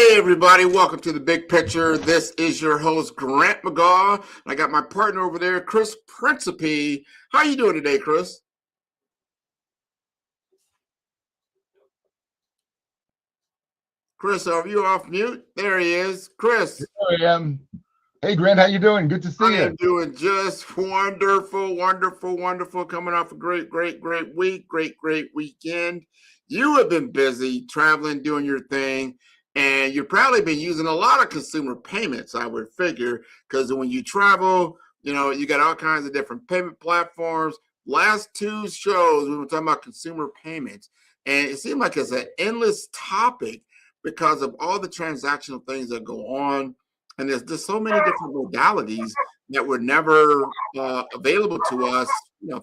Hey everybody, welcome to the Big Picture. This is your host Grant McGaw. I got my partner over there, Chris Principe. How you doing today, Chris? Chris, are you off mute? There he is. Chris, I am. Hey, Grant, how you doing? Good to see I you. am doing just wonderful, wonderful, wonderful. Coming off a great week, great weekend. You have been busy traveling, doing your thing, and you've probably been using a lot of consumer payments, I would figure, because when you travel, you got all kinds of different payment platforms. Last two shows, we were talking about consumer payments, and it seemed like it's an endless topic because of all the transactional things that go on. And there's just so many different modalities that were never available to us,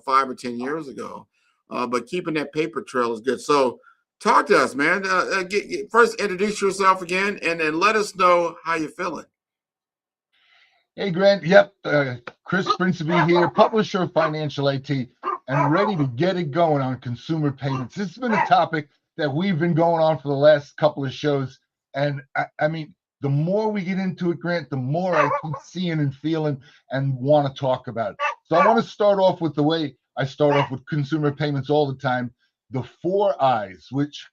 5 or 10 years ago. But keeping that paper trail is good. So, talk to us, man. First, introduce yourself again, and then let us know how you're feeling. Hey, Grant. Yep. Chris Principe here, publisher of Financial IT, and ready to get it going on consumer payments. This has been a topic that we've been going on for the last couple of shows. And I mean, the more we get into it, Grant, the more I keep seeing and feeling and want to talk about it. So I want to start off with the way I start off with consumer payments all the time. The 4 I's,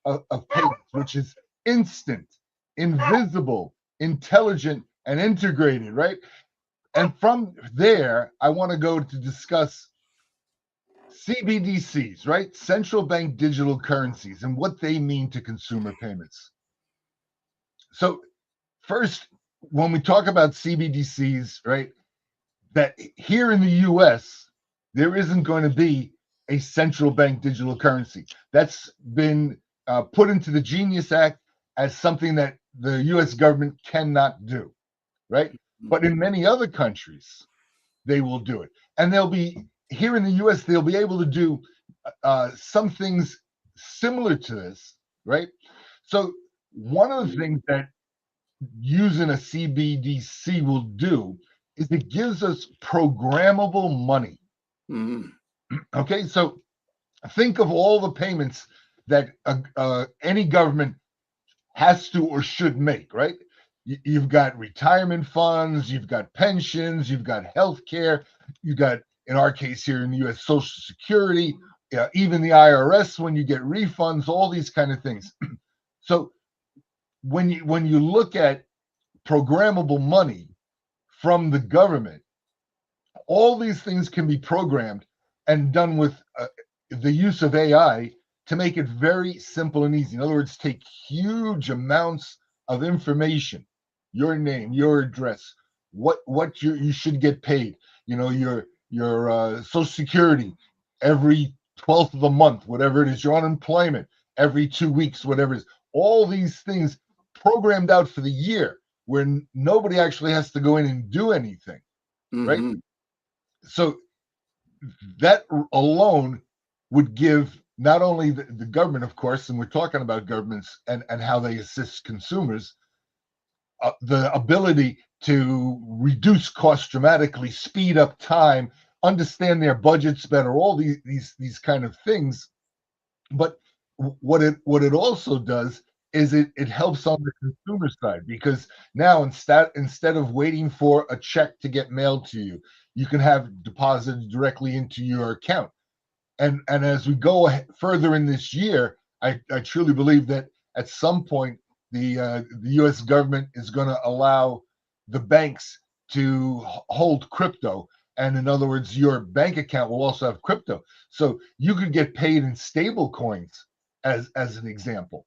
of payments, which is instant, invisible, intelligent, and integrated, right? And from there, I want to go to discuss CBDCs, right? Central bank digital currencies and what they mean to consumer payments. So, first, when we talk about CBDCs, right, that here in the US, there isn't going to be a central bank digital currency. That's been put into the Genius Act as something that the US government cannot do, right? But in many other countries, they will do it. And they'll be here in the US, they'll be able to do some things similar to this, right? So, one of the things that using a CBDC will do is it gives us programmable money. Mhm. Okay, so think of all the payments that any government has to or should make, right? You've got retirement funds, you've got pensions, you've got health care, you've got, in our case here in the US, Social Security, even the IRS when you get refunds, all these kind of things. So when you look at programmable money from the government, all these things can be programmed and done with the use of AI to make it very simple and easy. In other words, take huge amounts of information, your name, your address, what you should get paid, your Social Security every 12th of the month, whatever it is, your unemployment every 2 weeks, whatever it is. All these things programmed out for the year where nobody actually has to go in and do anything, right? Mhm. So that alone would give not only the government, of course, and we're talking about governments and how they assist consumers, the ability to reduce costs dramatically, speed up time, understand their budgets better, all these kind of things. But what it also does is it helps on the consumer side because now instead of waiting for a check to get mailed to you, you can have deposited directly into your account. And as we go further in this year, I truly believe that at some point the U.S. government is going to allow the banks to hold crypto, and in other words, your bank account will also have crypto, so you could get paid in stable coins, as an example.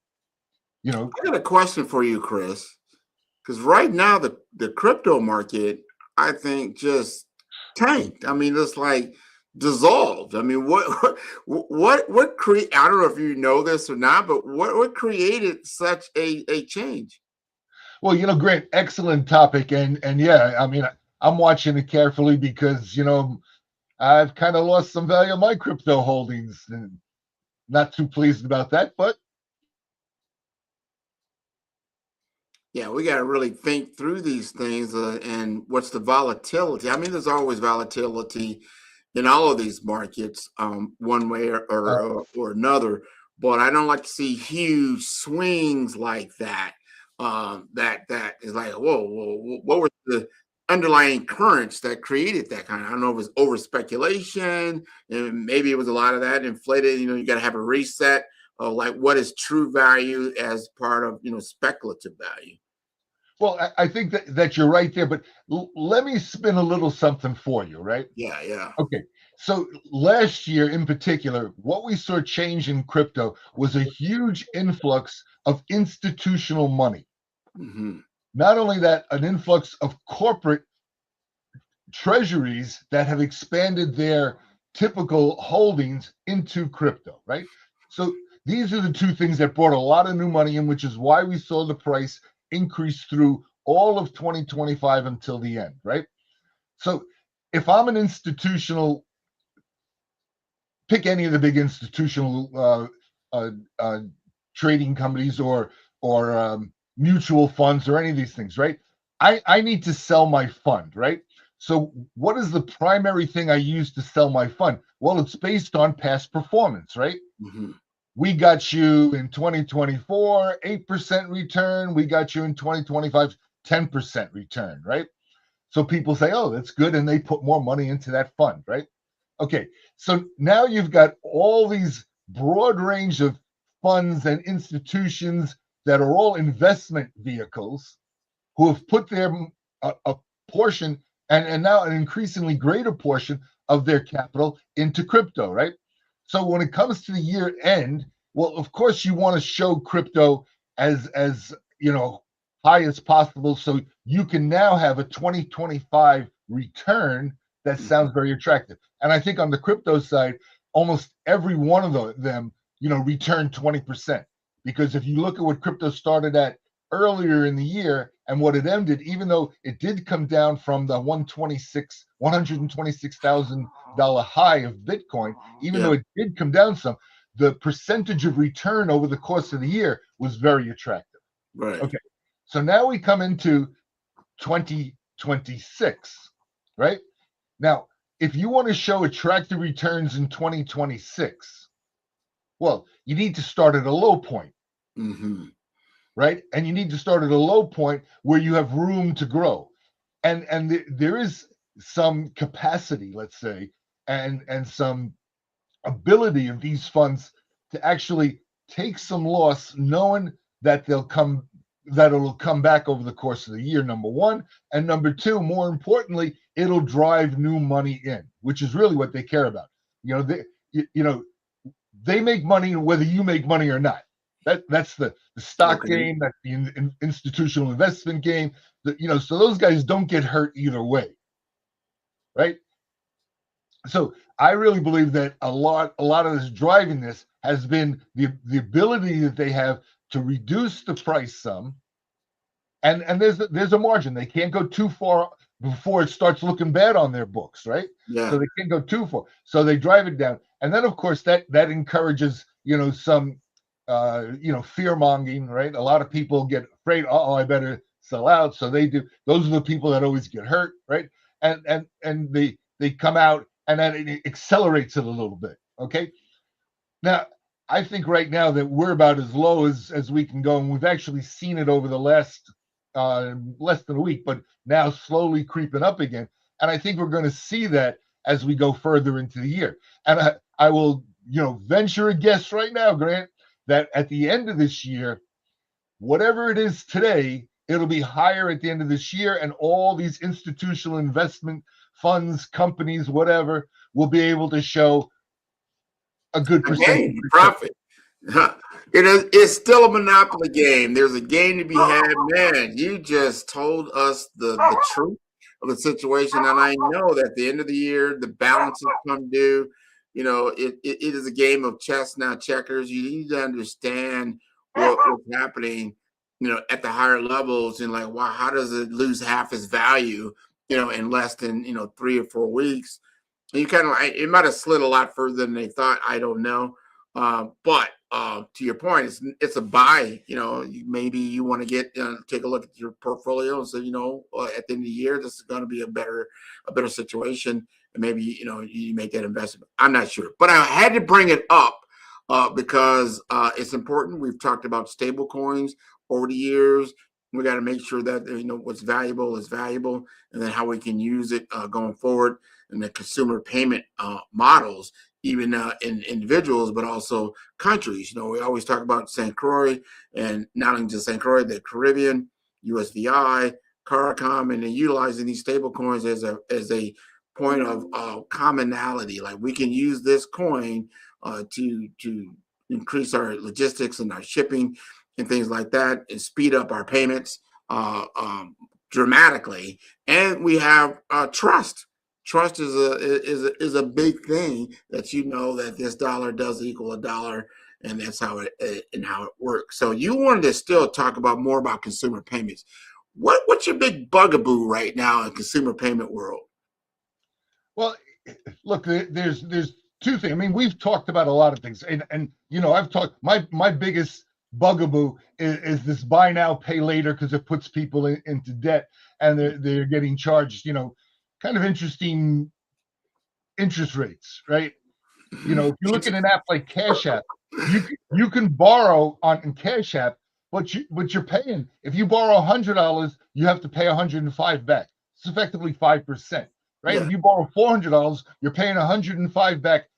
You know, I got a question for you, Chris, because right now the crypto market, I think, just tanked. I mean, it's like dissolved. I mean, what create? I don't know if you know this or not, but what created such a change? well, Grant, excellent topic, and yeah, I mean, I'm watching it carefully because I've kind of lost some value of my crypto holdings, and not too pleased about that, but Yeah, we got to really think through these things and what's the volatility. I mean, there's always volatility in all of these markets, one way or another. But I don't like to see huge swings like that. that is like, whoa, what were the underlying currents that created that kind of, I don't know if it was over speculation, and maybe it was a lot of that inflated. You got to have a reset of like what is true value as part of speculative value. Well, I think that you're right there, but let me spin a little something for you, right? Yeah. Okay. So last year in particular, what we saw change in crypto was a huge influx of institutional money. Hmm. Not only that, an influx of corporate treasuries that have expanded their typical holdings into crypto, right? So these are the two things that brought a lot of new money in, which is why we saw the price increase through all of 2025 until the end, right? So if I'm an institutional, pick any of the big institutional trading companies or mutual funds or any of these things, right? I need to sell my fund, right? So what is the primary thing I use to sell my fund? Well, it's based on past performance, right? Hmm. We got you in 2024, 8% return. We got you in 2025, 10% return, right? So people say, oh, that's good. And they put more money into that fund, right? Okay. So now you've got all these broad range of funds and institutions that are all investment vehicles who have put their a portion and now an increasingly greater portion of their capital into crypto, right? So when it comes to the year end, well, of course you want to show crypto as high as possible, so you can now have a 2025 return that sounds very attractive. And I think on the crypto side, almost every one of them, returned 20%. Because if you look at what crypto started at earlier in the year and what it ended, even though it did come down from the $126,000 high of Bitcoin, even Yeah. though it did come down some, the percentage of return over the course of the year was very attractive. Right. Okay. So now we come into 2026, right? Now, if you want to show attractive returns in 2026, well, you need to start at a low point, Hmm. right? And you need to start at a low point where you have room to grow. And there is some capacity, let's say, and some ability of these funds to actually take some loss, knowing that it'll come back over the course of the year, number one. And number two, more importantly, it'll drive new money in, which is really what they care about. They make money whether you make money or not. That's the stock Okay. game, that's the institutional investment game. So those guys don't get hurt either way, right? So I really believe that a lot of this driving this has been the ability that they have to reduce the price some, and there's a margin. They can't go too far before it starts looking bad on their books, right? So Yeah. they can't go too far. So they drive it down, and then of course that encourages some fear mongering, right? A lot of people get afraid. Oh, I better sell out. So they do. Those are the people that always get hurt, right? And they come out, and then it accelerates it a little bit. Okay. Now, I think right now that we're about as low as we can go, and we've actually seen it over the last less than a week, but now slowly creeping up again. And I think we're going to see that as we go further into the year. And I will, venture a guess right now, Grant, that at the end of this year, whatever it is today, it'll be higher at the end of this year, and all these institutional investment funds, companies, whatever, will be able to show a good percentage Again, return. profit. It's still a monopoly game. There's a game to be had. Man, you just told us the truth of the situation. And I know that at the end of the year, the balances come due. It is a game of chess, not checkers. You need to understand what's happening, at the higher levels, and like, wow, how does it lose half its value, in less than, 3 or 4 weeks? You kind of, it might have slid a lot further than they thought. I don't know. But to your point, it's a buy. Maybe you want to take a look at your portfolio and say, at the end of the year, this is going to be a better situation, and maybe you make that investment. I'm not sure, but I had to bring it up because it's important. We've talked about stable coins. over the years. We got to make sure that what's valuable is valuable, and then how we can use it going forward, and the consumer payment models, even in individuals, but also countries. We always talk about St. Croix, and not only just St. Croix, the Caribbean, USVI, CARICOM, and then utilizing these stable coins as a point of commonality. Like, we can use this coin to increase our logistics and our shipping and things like that, and speed up our payments dramatically. And we have trust. Trust is a big thing, that that this dollar does equal a dollar, and that's how it works. So you wanted to still talk about more about consumer payments. What's your big bugaboo right now in consumer payment world? Well, look, there's two things. I mean, we've talked about a lot of things, and I've talked. My biggest bugaboo is this buy now, pay later, because it puts people into debt, and they're getting charged, kind of interesting interest rates, right? If you look at an app like Cash App, you can borrow in Cash App, but you're paying. If you borrow $100, you have to pay $105 back. It's effectively 5%, right? Yeah. If you borrow $400, you're paying $105 back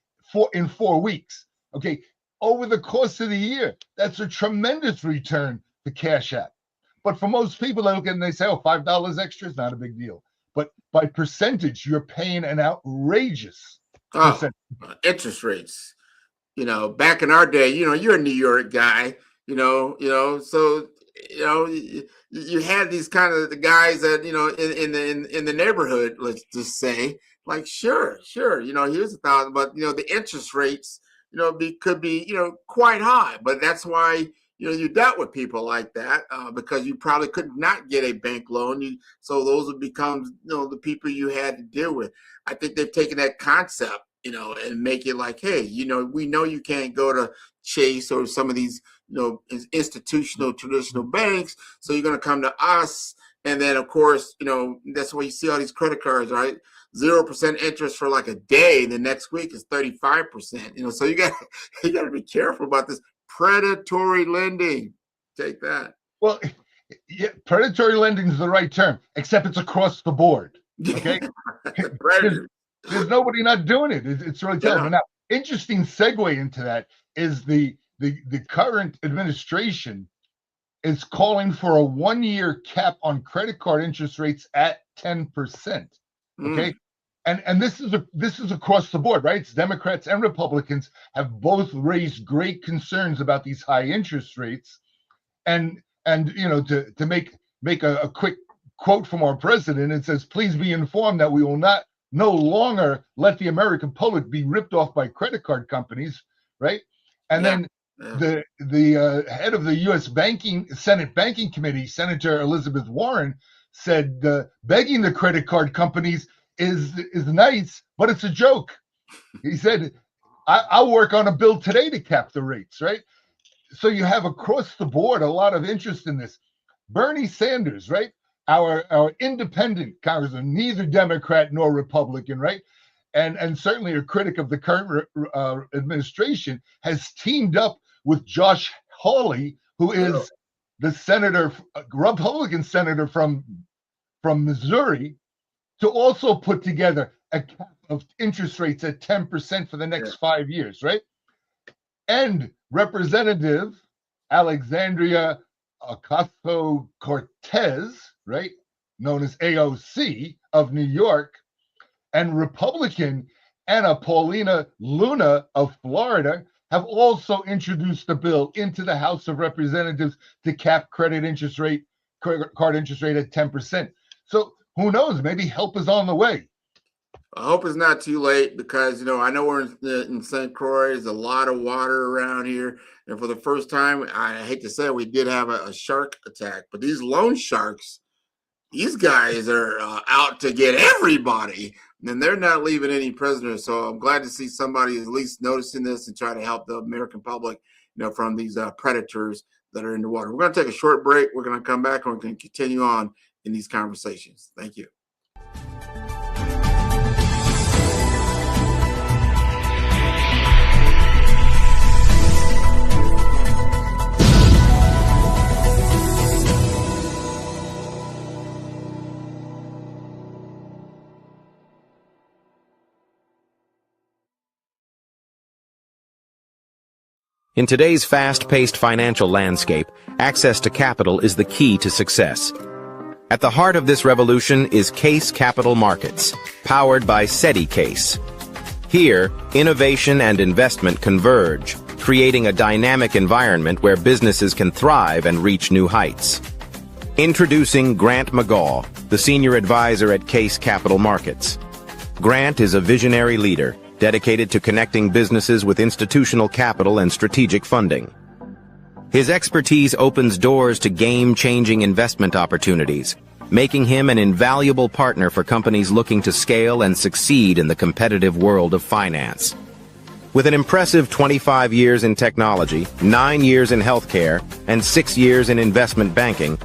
in 4 weeks. Okay, over the course of the year, that's a tremendous return to Cash App. But for most people, they look at it and they say, "Oh, $5 extra is not a big deal." But by percentage, you're paying an outrageous percentage. Interest rates. Back in our day, you're a New York guy, so you had these kind of the guys that in the neighborhood, let's just say, like, sure, here's $1,000, but the interest rates could be quite high. But that's why you dealt with people like that, because you probably could not get a bank loan. So those would become the people you had to deal with. I think they've taken that concept and make it like, hey, we know you can't go to Chase or some of these institutional traditional banks, so you're going to come to us. And then, of course, that's why you see all these credit cards, right? 0% interest for like a day. The next week is 35%. So you got to be careful about this predatory lending. Take that. Well, yeah, predatory lending is the right term, except it's across the board. Okay, there's nobody not doing it. It's really telling. Now, interesting segue into that is the current administration is calling for a 1-year cap on credit card interest rates at 10%. Okay. And this is across the board, right? It's Democrats and Republicans have both raised great concerns about these high interest rates. And to make a quick quote from our president, it says, "Please be informed that we will no longer let the American public be ripped off by credit card companies," right? And then the head of the U.S. Senate Banking Committee, Senator Elizabeth Warren, said begging the credit card companies is nice, but it's a joke. He said, I'll work on a bill today to cap the rates, right? So you have across the board a lot of interest in this. Bernie Sanders, right? Our independent congressman, neither Democrat nor Republican, right? And certainly a critic of the current administration, has teamed up with Josh Hawley, who is the Republican senator from Missouri, to also put together a cap of interest rates at 10% for the next 5 years, right? And Representative Alexandria Ocasio-Cortez, right, known as AOC of New York, and Republican Anna Paulina Luna of Florida have also introduced a bill into the House of Representatives to cap card interest rate at 10%. So who knows? Maybe help is on the way. I hope it's not too late, because I know we're in St. Croix. There's a lot of water around here, and for the first time, I hate to say it, we did have a shark attack. But these loan sharks, these guys are out to get everybody, and they're not leaving any prisoners. So I'm glad to see somebody at least noticing this and try to help the American public, from these predators that are in the water. We're going to take a short break. We're going to come back and we're going to continue on in these conversations. Thank you. In today's fast-paced financial landscape, access to capital is the key to success. At the heart of this revolution is Case Capital Markets, powered by SETI-Case. Here, innovation and investment converge, creating a dynamic environment where businesses can thrive and reach new heights. Introducing Grant McGaugh, the senior advisor at Case Capital Markets. Grant is a visionary leader, dedicated to connecting businesses with institutional capital and strategic funding. His expertise opens doors to game-changing investment opportunities, making him an invaluable partner for companies looking to scale and succeed in the competitive world of finance. With an impressive 25 years in technology, 9 years in healthcare, and 6 years in investment banking,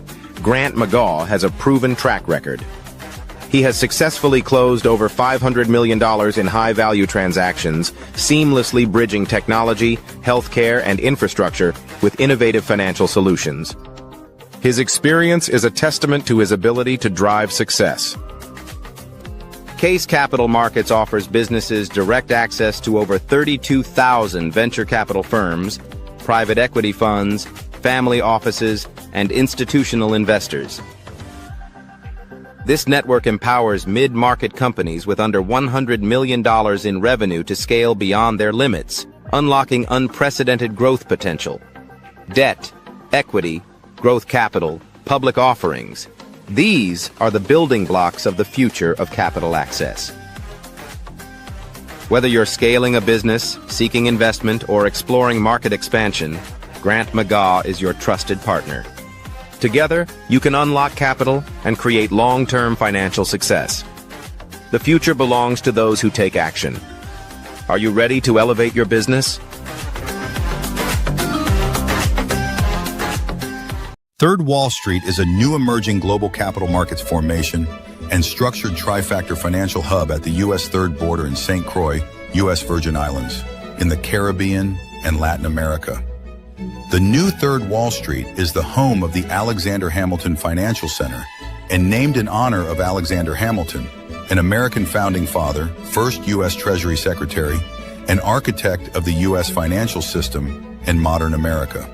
Grant McGaugh has a proven track record. He has successfully closed over $500 million in high-value transactions, seamlessly bridging technology, healthcare, and infrastructure with innovative financial solutions. His experience is a testament to his ability to drive success. Case Capital Markets offers businesses direct access to over 32,000 venture capital firms, private equity funds, family offices, and institutional investors. This network empowers mid-market companies with under $100 million in revenue to scale beyond their limits, unlocking unprecedented growth potential. Debt, equity, growth capital, public offerings. These are the building blocks of the future of capital access. Whether you're scaling a business, seeking investment, or exploring market expansion, Grant McGaugh is your trusted partner. Together, you can unlock capital and create long-term financial success. The future belongs to those who take action. Are you ready to elevate your business? Third Wall Street is a new emerging global capital markets formation and structured trifactor financial hub at the U.S. Third Border in St. Croix, U.S. Virgin Islands, in the Caribbean and Latin America. The new Third Wall Street is the home of the Alexander Hamilton Financial Center and named in honor of Alexander Hamilton, an American founding father, first U.S. Treasury Secretary, and architect of the U.S. financial system and modern America.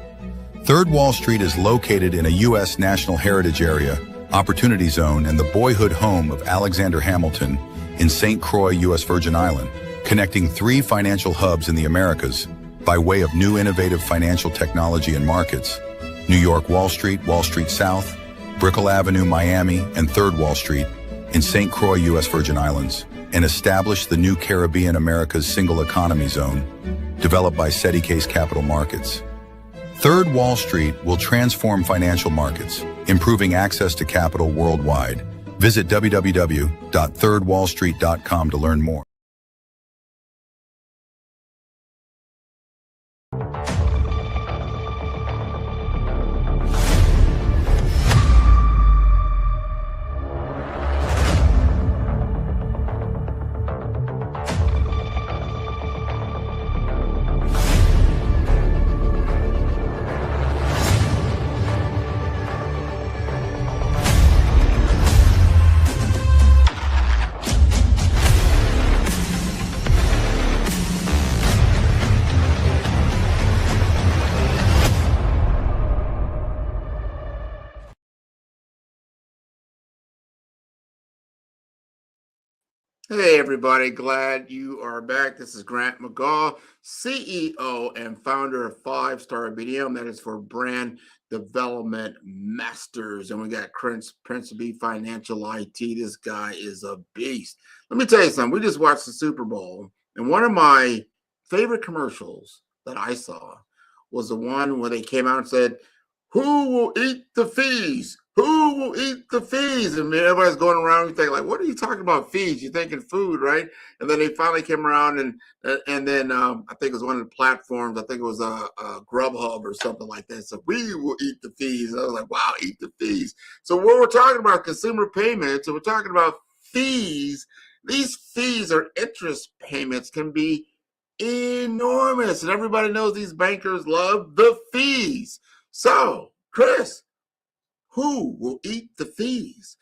Third Wall Street is located in a U.S. National Heritage Area, Opportunity Zone, and the boyhood home of Alexander Hamilton in St. Croix, U.S. Virgin Island, connecting 3 financial hubs in the Americas by way of new innovative financial technology and markets: New York Wall Street South, Brickell Avenue, Miami, and Third Wall Street in St. Croix, U.S. Virgin Islands, and established the new Caribbean America's Single Economy Zone, developed by SETI-Case Capital Markets. Third Wall Street will transform financial markets, improving access to capital worldwide. Visit www.thirdwallstreet.com to learn more. Hey everybody, glad you are back. This is Grant McGaugh, CEO and founder of 5-Star BDM, that is for Brand Development Masters. And we got Prince B Financial IT. This guy is a beast. Let me tell you something. We just watched the Super Bowl, and one of my favorite commercials that I saw was the one where they came out and said, "Who will eat the fees? Who will eat the fees?" And everybody's going around and thinking, like, what are you talking about fees? You're thinking food, right? And then they finally came around and then I think it was one of the platforms. I think it was a Grubhub or something like that. So we will eat the fees. And I was like, wow, eat the fees. So what we're talking about, consumer payments, and we're talking about fees. These fees or interest payments can be enormous. And everybody knows these bankers love the fees. So, Chris, who will eat the fees?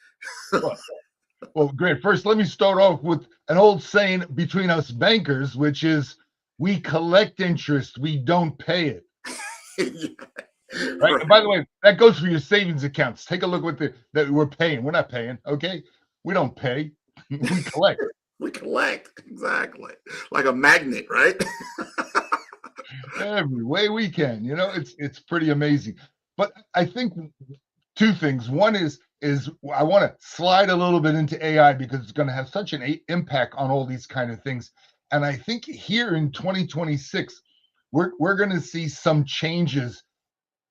Well, great. First, let me start off with an old saying between us bankers, which is we collect interest, we don't pay it. Right. Right. And by the way, that goes for your savings accounts. Take a look what that we're paying. We're not paying. Okay. We don't pay. We collect We collect exactly like a magnet, right? every way we can. It's pretty amazing. But I think two things. One is I want to slide a little bit into AI because it's going to have such an impact on all these kind of things. And I think here in 2026, we're going to see some changes,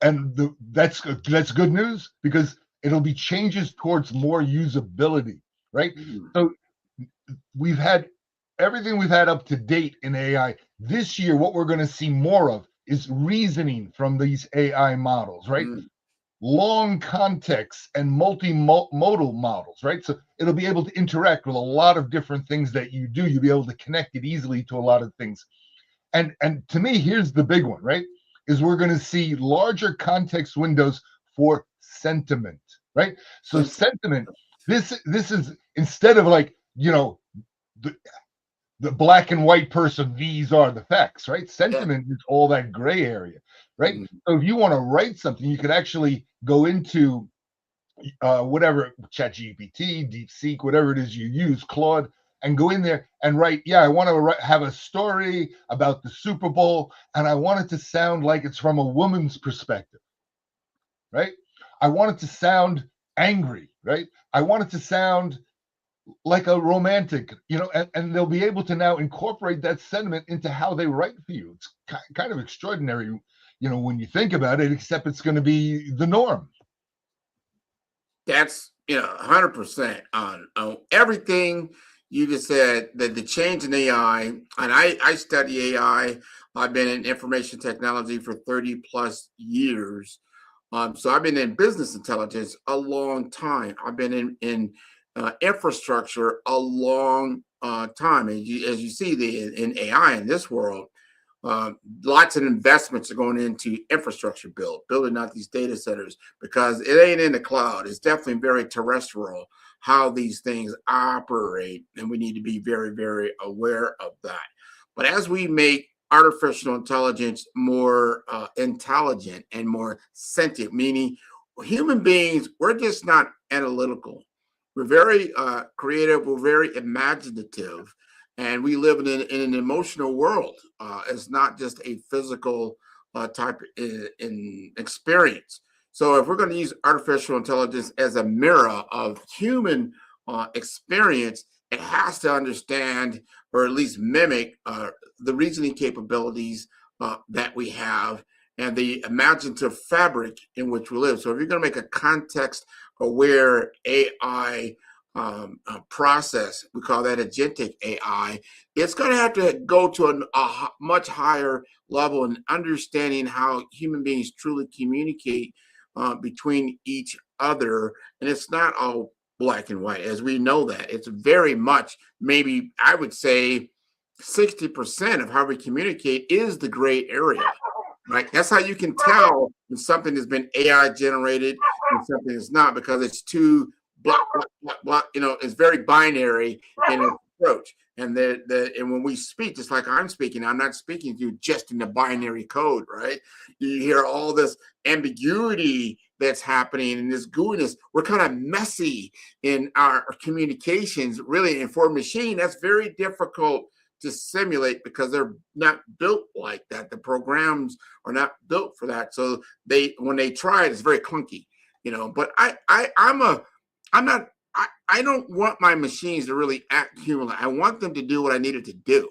and that's good news because it'll be changes towards more usability, right? So we've had everything we've had up to date in AI. This year, what we're going to see more of is reasoning from these AI models, right? Mm. Long context and multimodal models, right? So it'll be able to interact with a lot of different things that you do. You'll be able to connect it easily to a lot of things. And to me, here's the big one, right? Is we're going to see larger context windows for sentiment, right? So sentiment, this is instead of like, the black and white person, these are the facts, right? Sentiment is all that gray area, right? So if you want to write something, you could actually go into whatever, ChatGPT, DeepSeek, whatever it is you use, Claude, and go in there and write, I want to have a story about the Super Bowl, and I want it to sound like it's from a woman's perspective, right? I want it to sound angry, right? I want it to sound like a romantic, and they'll be able to now incorporate that sentiment into how they write for you. It's kind of extraordinary, when you think about it, except it's going to be the norm. That's 100% on everything you just said. That the change in AI, and I study AI. I've been in information technology for 30 plus years. So I've been in business intelligence a long time. I've been in infrastructure a long time. As you see, in AI in this world, lots of investments are going into infrastructure building out these data centers, because it ain't in the cloud. It's definitely very terrestrial how these things operate, and we need to be very, very aware of that. But as we make artificial intelligence more intelligent and more sentient, meaning human beings, we're just not analytical. We're very creative. We're very imaginative. And we live in an emotional world. It's not just a physical type in experience. So if we're going to use artificial intelligence as a mirror of human experience, it has to understand, or at least mimic, the reasoning capabilities that we have and the imaginative fabric in which we live. So if you're going to make a context-aware AI process, we call that agentic AI, it's going to have to go to a much higher level in understanding how human beings truly communicate between each other. And it's not all black and white, as we know that. It's very much, maybe I would say 60% of how we communicate is the gray area. Right. That's how you can tell when something has been AI generated and something is not, because it's too block. It's very binary in its approach. And and when we speak, just like I'm speaking, I'm not speaking to you just in the binary code, right? You hear all this ambiguity that's happening and this gooiness. We're kind of messy in our communications, really. And for a machine, that's very difficult to simulate because they're not built like that. The programs are not built for that. So when they try it, it's very clunky, But I don't want my machines to really act humanly. I want them to do what I need it to do,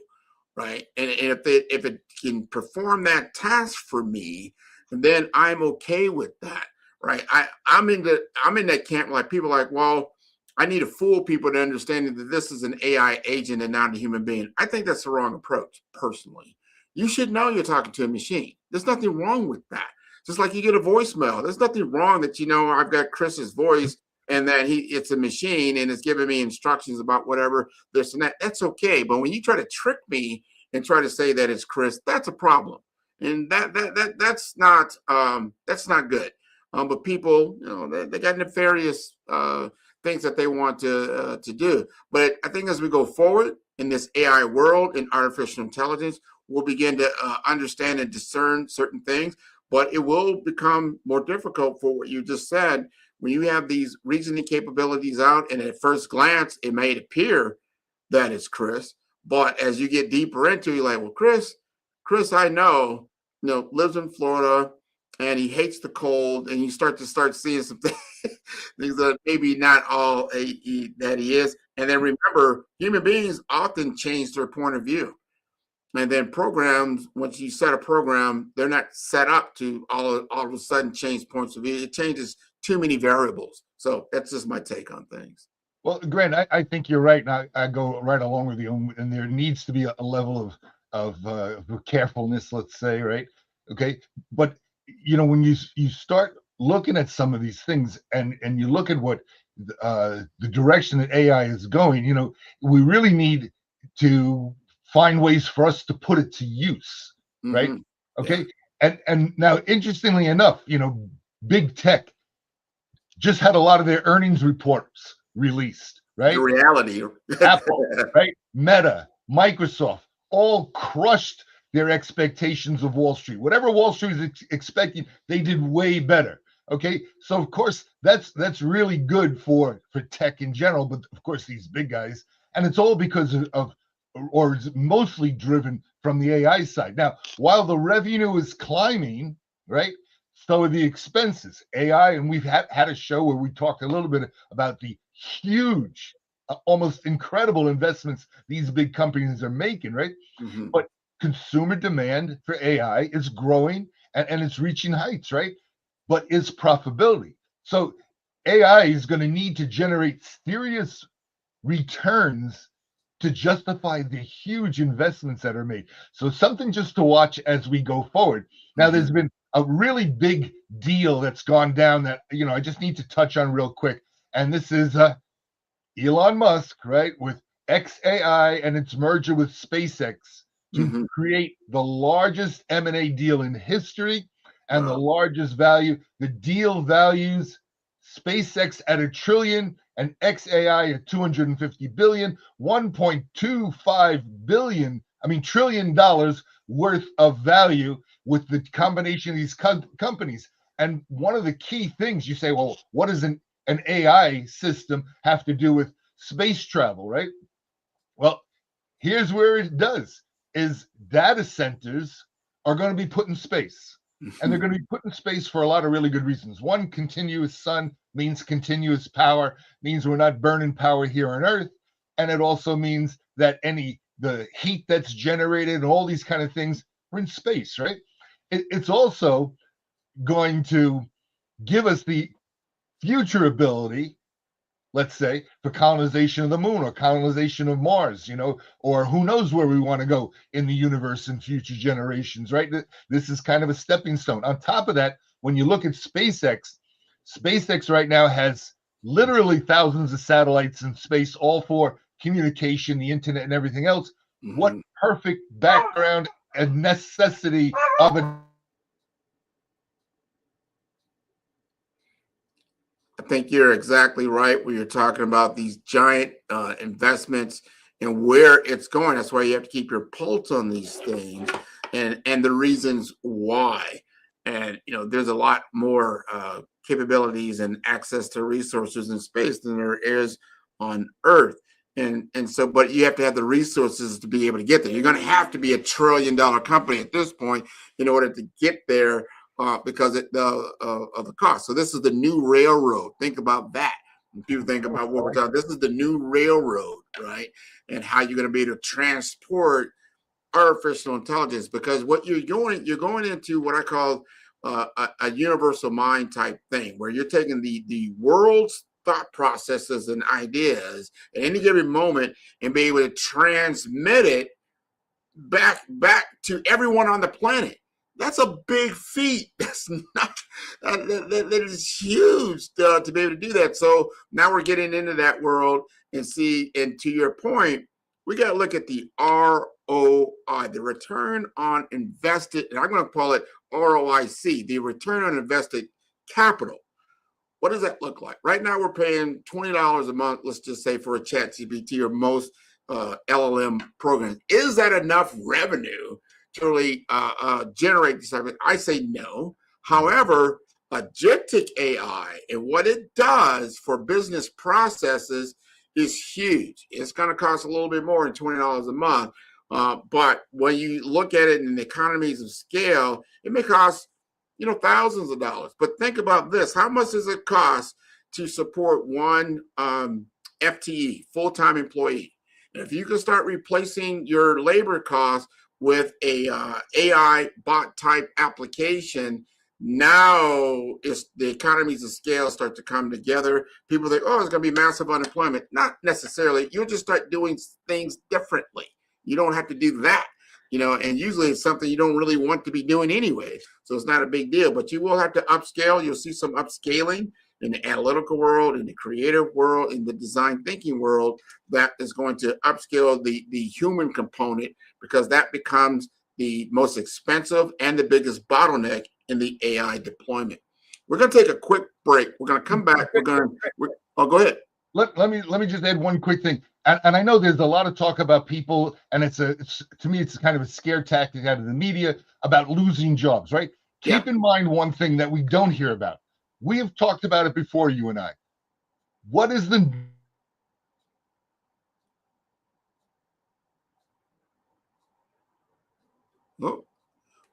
right? And if it can perform that task for me, then I'm okay with that, right? I'm in that camp. Like, people are like, well, I need to fool people to understanding that this is an AI agent and not a human being. I think that's the wrong approach, personally. You should know you're talking to a machine. There's nothing wrong with that. Just like you get a voicemail. There's nothing wrong that, I've got Chris's voice and that it's a machine and it's giving me instructions about whatever, this and that. That's okay. But when you try to trick me and try to say that it's Chris, that's a problem. And that's not good. But people, they got nefarious things that they want to do. But I think as we go forward in this AI world, in artificial intelligence, we'll begin to understand and discern certain things. but it will become more difficult for what you just said. When you have these reasoning capabilities out, and at first glance, it may appear that it's Chris, but as you get deeper into it, you're like, well, Chris, I know, lives in Florida, and he hates the cold, and you start seeing some things that maybe not all that he is. And then remember, human beings often change their point of view. And then programs, once you set a program, they're not set up to all of a sudden change points of view. It changes too many variables. So that's just my take on things. Well, Grant, I think you're right, and I go right along with you. And there needs to be a level of carefulness, let's say, right? Okay, but when you start looking at some of these things, and you look at what the direction that AI is going, we really need to find ways for us to put it to use, right? Mm-hmm. Okay, yeah. And now, interestingly enough, big tech just had a lot of their earnings reports released, right? The reality. Apple, right? Meta, Microsoft, all crushed their expectations of Wall Street. Whatever Wall Street was expecting, they did way better. Okay, so of course that's really good for tech in general, but of course these big guys, and it's all because of or is mostly driven from the AI side. Now, while the revenue is climbing, right, so are the expenses. AI, and we've had a show where we talked a little bit about the huge, almost incredible investments these big companies are making, right? Mm-hmm. But consumer demand for AI is growing and it's reaching heights, right? But is profitability. So AI is going to need to generate serious returns to justify the huge investments that are made. So something just to watch as we go forward. Now, there's been a really big deal that's gone down that, I just need to touch on real quick. And this is Elon Musk, right, with xAI and its merger with SpaceX to create the largest M&A deal in history and the largest value. The deal values SpaceX at $1 trillion and xAI at $250 billion, $1.25 trillion worth of value with the combination of these companies. And one of the key things you say, well, what does an AI system have to do with space travel, right? Well, here's where it does, is data centers are going to be put in space. And they're going to be put in space for a lot of really good reasons. One, continuous sun means continuous power, means we're not burning power here on Earth. And it also means that the heat that's generated and all these kind of things are in space, right? It's also going to give us the future ability, let's say, for colonization of the moon or colonization of Mars, or who knows where we want to go in the universe in future generations, right? This is kind of a stepping stone. On top of that, when you look at SpaceX right now has literally thousands of satellites in space, all for communication, the internet, and everything else. What perfect background and necessity of it. I think you're exactly right when you're talking about these giant investments and where it's going. That's why you have to keep your pulse on these things and the reasons why. And there's a lot more capabilities and access to resources in space than there is on Earth. And so, but you have to have the resources to be able to get there. You're going to have to be $1 trillion company at this point in order to get there. Because of the cost. So this is the new railroad. Think about that. When people think about what we're talking, this is the new railroad, right? And how you're going to be able to transport artificial intelligence. Because what you're going into what I call a universal mind type thing, where you're taking the world's thought processes and ideas at any given moment and be able to transmit it back to everyone on the planet. That's a big feat. That's not that is huge to be able to do that. So now we're getting into that world and see. And to your point, we got to look at the ROI, the return on invested, and I'm going to call it ROIC, the return on invested capital. What does that look like? Right now, we're paying $20 a month. Let's just say for a ChatGPT or most LLM programs. Is that enough revenue to really generate these type of? I say no. However, agentic AI and what it does for business processes is huge. It's going to cost a little bit more than $20 a month. But when you look at it in economies of scale, it may cost, thousands of dollars. But think about this. How much does it cost to support one FTE, full-time employee? And if you can start replacing your labor costs with a AI bot type application, now it's the economies of scale start to come together. People think, oh, it's going to be massive unemployment. Not necessarily. You'll just start doing things differently. You don't have to do that, and usually it's something you don't really want to be doing anyway. So it's not a big deal, but you will have to upscale. You'll see some upscaling in the analytical world, in the creative world, in the design thinking world that is going to upscale the human component, because that becomes the most expensive and the biggest bottleneck in the AI deployment. We're going to take a quick break. We're going to come back. Go ahead. Let me just add one quick thing. And I know there's a lot of talk about people, and to me, it's kind of a scare tactic out of the media about losing jobs, right? Yeah. Keep in mind one thing that we don't hear about. We have talked about it before, you and I. What is the... Oh,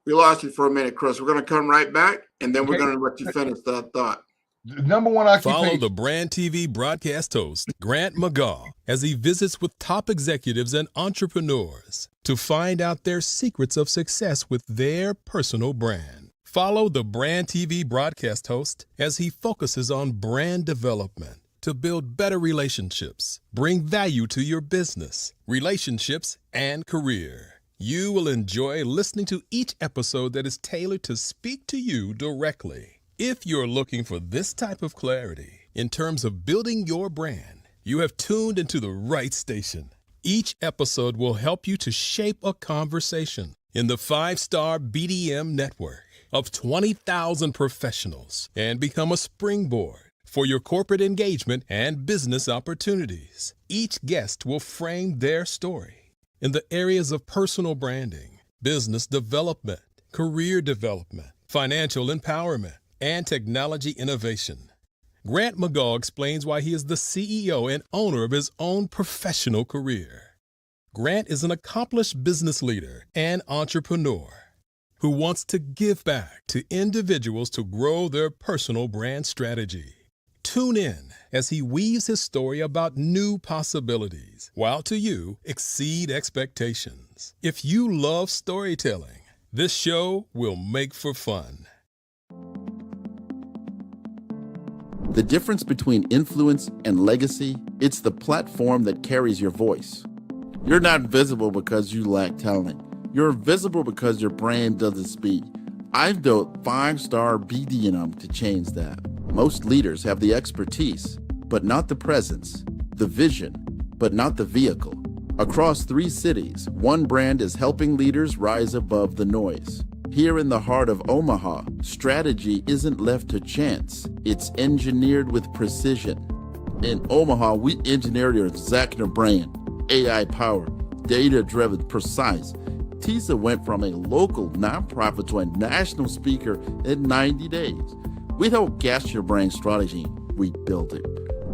we lost you for a minute, Chris. We're going to come right back, and then we're going to let you finish that thought. Number one occupation. Follow the Brand TV broadcast host, Grant McGaugh, as he visits with top executives and entrepreneurs to find out their secrets of success with their personal brand. Follow the Brand TV broadcast host as he focuses on brand development to build better relationships, bring value to your business, relationships, and career. You will enjoy listening to each episode that is tailored to speak to you directly. If you're looking for this type of clarity in terms of building your brand, you have tuned into the right station. Each episode will help you to shape a conversation in the 5-star BDM network of 20,000 professionals and become a springboard for your corporate engagement and business opportunities. Each guest will frame their story in the areas of personal branding, business development, career development, financial empowerment, and technology innovation. Grant McGaugh explains why he is the CEO and owner of his own professional career. Grant is an accomplished business leader and entrepreneur who wants to give back to individuals to grow their personal brand strategy. Tune in as he weaves his story about new possibilities, while to you exceed expectations. If you love storytelling, this show will make for fun. The difference between influence and legacy, it's the platform that carries your voice. You're not visible because you lack talent. You're visible because your brand doesn't speak. I've built 5-star BDM to change that. Most leaders have the expertise, but not the presence, the vision, but not the vehicle. Across 3 cities, one brand is helping leaders rise above the noise. Here in the heart of Omaha, strategy isn't left to chance. It's engineered with precision. In Omaha, we engineered your Zachner brand, AI-powered, data-driven, precise. TISA went from a local nonprofit to a national speaker in 90 days. We don't guess your brand strategy, we build it.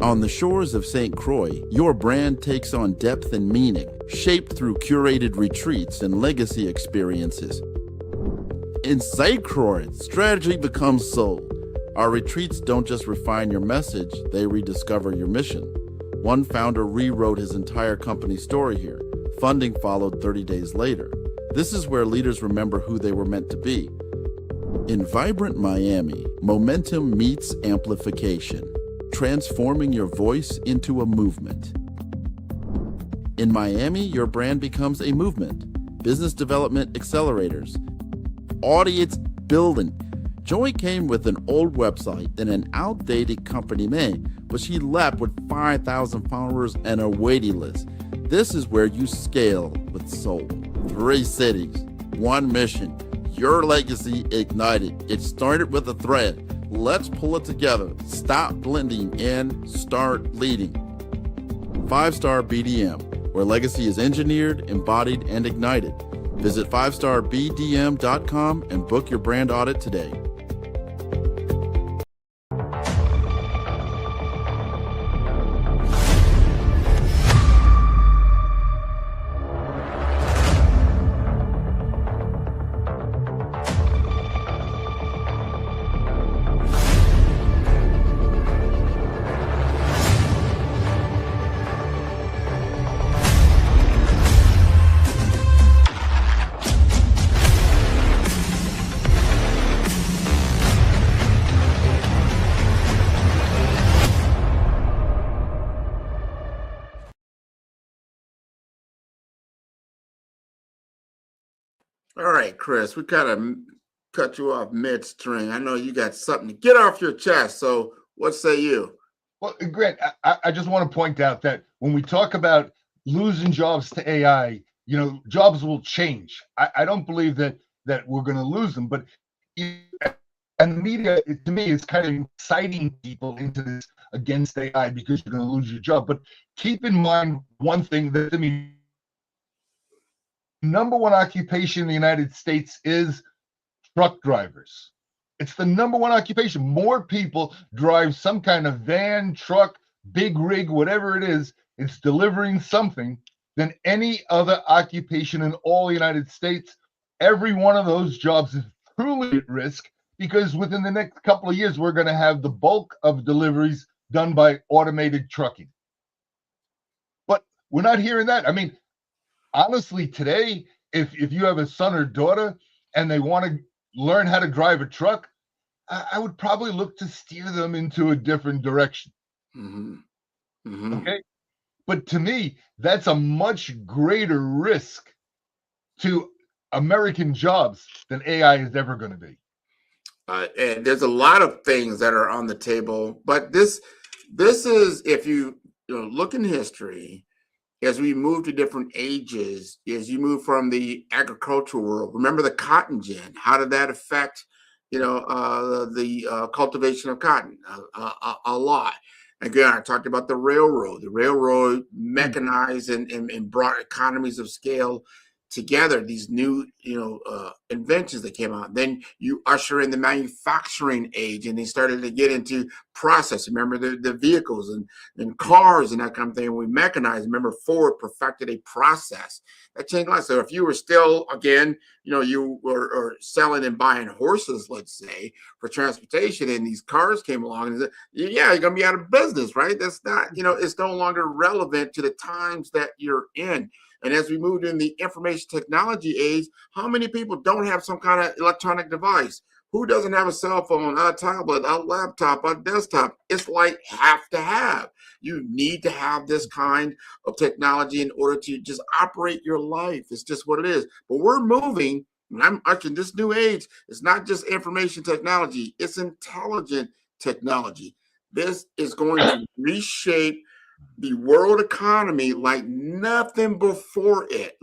On the shores of St. Croix, your brand takes on depth and meaning, shaped through curated retreats and legacy experiences. In St. Croix, strategy becomes soul. Our retreats don't just refine your message, they rediscover your mission. One founder rewrote his entire company story here. Funding followed 30 days later. This is where leaders remember who they were meant to be. In Vibrant Miami, momentum meets amplification, transforming your voice into a movement. In Miami, your brand becomes a movement. Business development accelerators, audience building. Joy came with an old website and an outdated company name, but she left with 5,000 followers and a waiting list. This is where you scale with soul. 3 cities, 1 mission, your legacy ignited. It started with a thread. Let's pull it together. Stop blending and start leading. 5-star BDM, where legacy is engineered, embodied, and ignited. Visit 5starbdm.com and book your brand audit today. All right, Chris, we kind of cut you off midstream. I know you got something to get off your chest. So what say you? Well, Grant, I just want to point out that when we talk about losing jobs to AI, jobs will change. I don't believe that we're going to lose them, but and the media, to me, is kind of inciting people into this against AI because you're going to lose your job. But keep in mind one thing that the number one occupation in the United States is truck drivers. It's the number one occupation. More people drive some kind of van, truck, big rig, whatever it is. It's delivering something than any other occupation in all the United States. Every one of those jobs is truly at risk because within the next couple of years, we're going to have the bulk of deliveries done by automated trucking. But we're not hearing that. I mean, honestly, today, if you have a son or daughter and they want to learn how to drive a truck, I would probably look to steer them into a different direction. Mm-hmm. Mm-hmm. Okay. But to me, that's a much greater risk to American jobs than AI is ever going to be. And there's a lot of things that are on the table, but this is, if you look in history, as we move to different ages, as you move from the agricultural world, remember the cotton gin? How did that affect, the cultivation of cotton? A lot. Again, I talked about the railroad. The railroad mechanized and brought economies of scale together, these new inventions that came out. Then you usher in the manufacturing age, and they started to get into process. Remember the vehicles and cars and that kind of thing. We mechanized. Remember Ford perfected a process that changed lives. So if you were still, again, you were selling and buying horses, let's say, for transportation, and these cars came along, and you're gonna be out of business, right? That's not, it's no longer relevant to the times that you're in. And as we moved in the information technology age, how many people don't have some kind of electronic device? Who doesn't have a cell phone, a tablet, a laptop, a desktop? It's like have to have. You need to have this kind of technology in order to just operate your life. It's just what it is. But we're moving, and I'm ushering this new age. It's not just information technology, it's intelligent technology. This is going to reshape the world economy like nothing before it,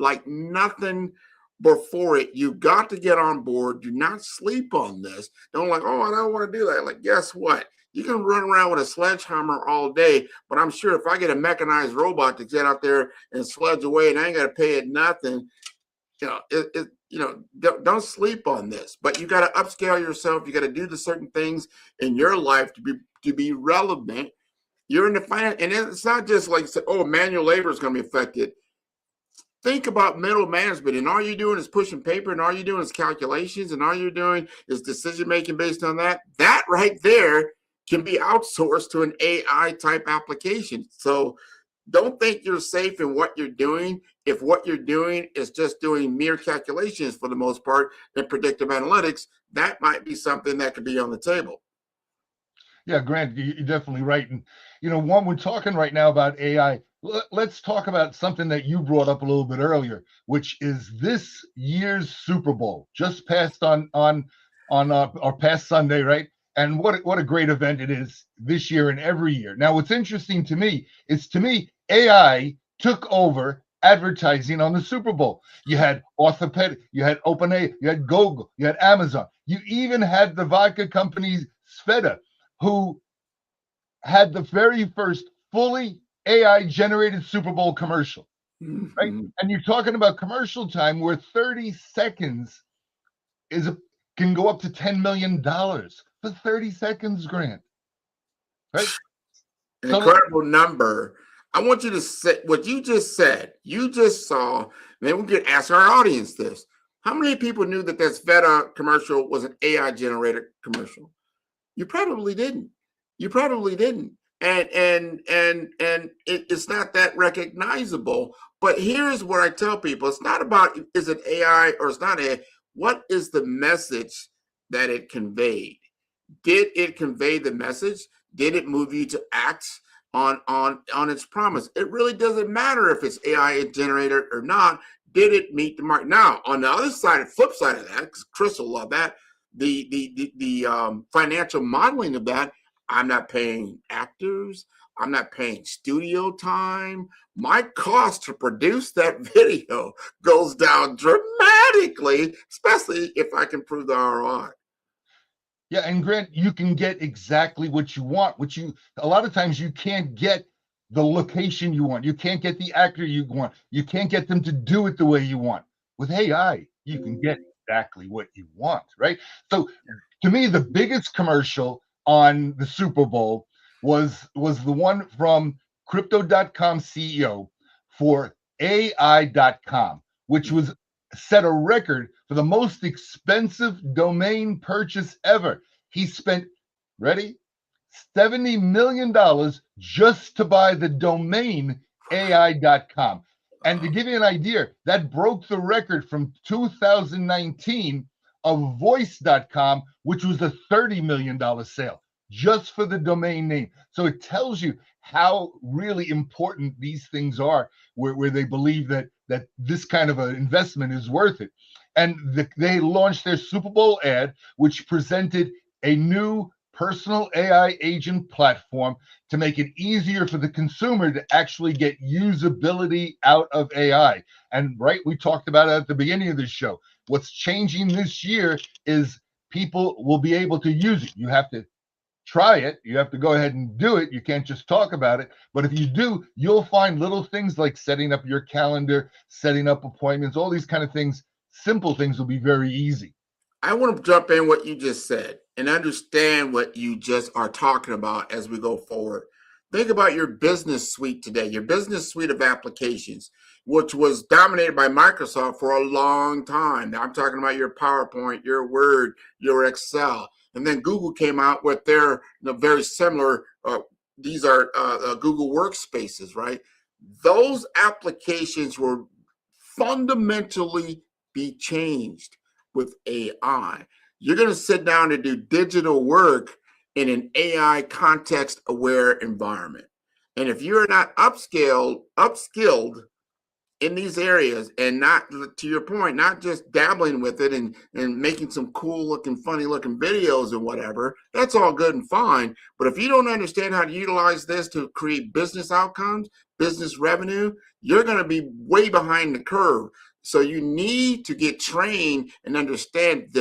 You got to get on board. Do not sleep on this. Don't I don't want to do that. Like, guess what? You can run around with a sledgehammer all day, but I'm sure if I get a mechanized robot to get out there and sledge away and I ain't got to pay it nothing, don't sleep on this. But you got to upscale yourself. You got to do the certain things in your life to be relevant. You're in the finance, and it's not just like, manual labor is going to be affected. Think about middle management, and all you're doing is pushing paper, and all you're doing is calculations, and all you're doing is decision making based on that. That right there can be outsourced to an AI type application. So don't think you're safe in what you're doing if what you're doing is just doing mere calculations for the most part in predictive analytics. That might be something that could be on the table. Yeah, Grant, you're definitely right. And, one, we're talking right now about AI. Let's talk about something that you brought up a little bit earlier, which is this year's Super Bowl just passed on our past Sunday, right? And what a great event it is this year and every year. Now, what's interesting to me is AI took over advertising on the Super Bowl. You had orthopedic, you had OpenAI, you had Google, you had Amazon, you even had the vodka company Sveta, who had the very first fully AI generated Super Bowl commercial, right? And you're talking about commercial time where 30 seconds can go up to $10 million for 30 seconds, Grant. Right? Incredible number. I want you to say what you just said. You just saw, then we could ask our audience this. How many people knew that Sveta commercial was an AI generated commercial? You probably didn't. And it's not that recognizable. But here's what I tell people: it's not about is it AI or it's not AI. What is the message that it conveyed? Did it convey the message? Did it move you to act on its promise? It really doesn't matter if it's AI generated or not. did it meet the mark? Now, on the other side, flip side of that, because Chris will love that, the financial modeling of that, I'm not paying actors, I'm not paying studio time. My cost to produce that video goes down dramatically, especially if I can prove the ROI. Yeah, and Grant, you can get exactly what you want. A lot of times you can't get the location you want. You can't get the actor you want. You can't get them to do it the way you want. With AI, you can get exactly what you want, right? So to me, the biggest commercial on the Super Bowl was the one from Crypto.com CEO for AI.com, which was set a record for the most expensive domain purchase ever. He spent, ready, $70 million just to buy the domain AI.com. And to give you an idea, that broke the record from 2019 of Voice.com, which was a $30 million sale just for the domain name. So it tells you how really important these things are, where they believe that this kind of an investment is worth it. And they launched their Super Bowl ad, which presented a new personal AI agent platform to make it easier for the consumer to actually get usability out of AI. And right, we talked about it at the beginning of this show. What's changing this year is people will be able to use it. You have to try it. You have to go ahead and do it. You can't just talk about it. But if you do, you'll find little things like setting up your calendar, setting up appointments, all these kind of things. Simple things will be very easy. I want to jump in what you just said and understand what you just are talking about as we go forward. Think about your business suite today, your business suite of applications, which was dominated by Microsoft for a long time. Now I'm talking about your PowerPoint, your Word, your Excel. And then Google came out with their very similar, these are Google Workspaces, right? Those applications will fundamentally be changed with AI. You're going to sit down and do digital work in an AI context-aware environment. And if you're not upskilled in these areas, and not, to your point, not just dabbling with it and making some cool looking, funny looking videos and whatever, that's all good and fine. But if you don't understand how to utilize this to create business outcomes, business revenue, you're going to be way behind the curve. So you need to get trained and understand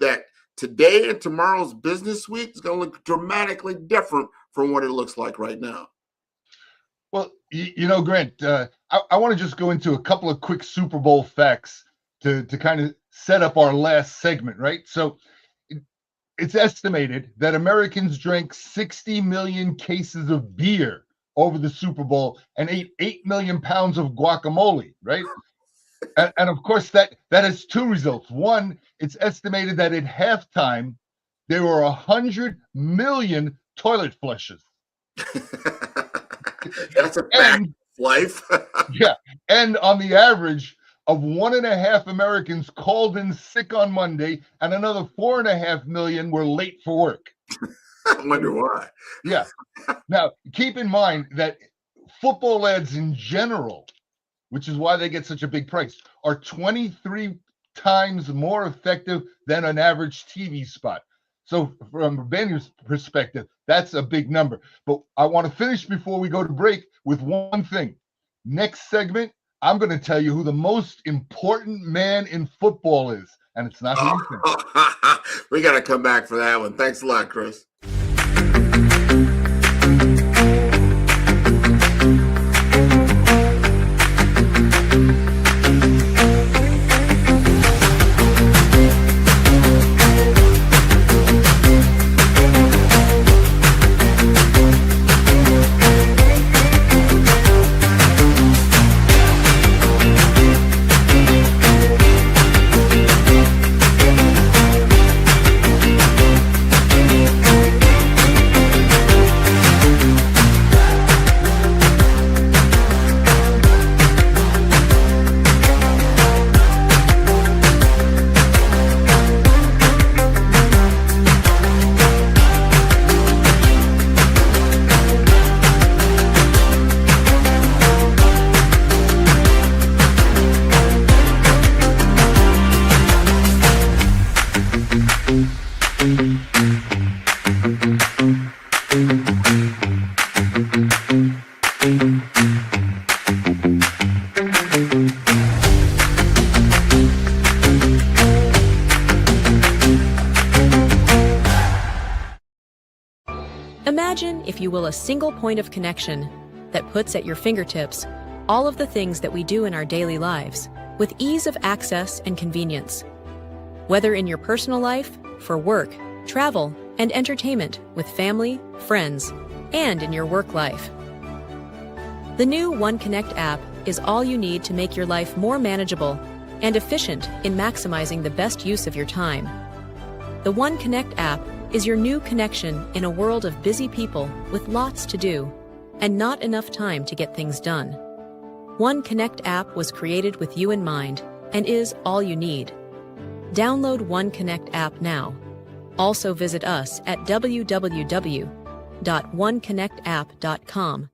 that today and tomorrow's business week is going to look dramatically different from what it looks like right now. Well, Grant, I want to just go into a couple of quick Super Bowl facts to kind of set up our last segment, right? So it's estimated that Americans drank 60 million cases of beer over the Super Bowl and ate 8 million pounds of guacamole, right? And of course, that has two results. One, it's estimated that at halftime, there were 100 million toilet flushes. That's a fact of life. Yeah. And on the average of 1.5 Americans called in sick on Monday, and another 4.5 million were late for work. I wonder why. Yeah. Now, keep in mind that football ads in general, which is why they get such a big price, are 23 times more effective than an average TV spot. So from a vendor's perspective, that's a big number. But I want to finish before we go to break with one thing. Next segment, I'm going to tell you who the most important man in football is. And it's not who you think. We got to come back for that one. Thanks a lot, Chris. Imagine, if you will, a single point of connection that puts at your fingertips all of the things that we do in our daily lives with ease of access and convenience. Whether in your personal life, for work, travel, and entertainment with family, friends, and in your work life. The new OneConnect app is all you need to make your life more manageable and efficient in maximizing the best use of your time. The OneConnect app is your new connection in a world of busy people with lots to do and not enough time to get things done. OneConnect app was created with you in mind and is all you need. Download OneConnect app now. Also visit us at www.oneconnectapp.com.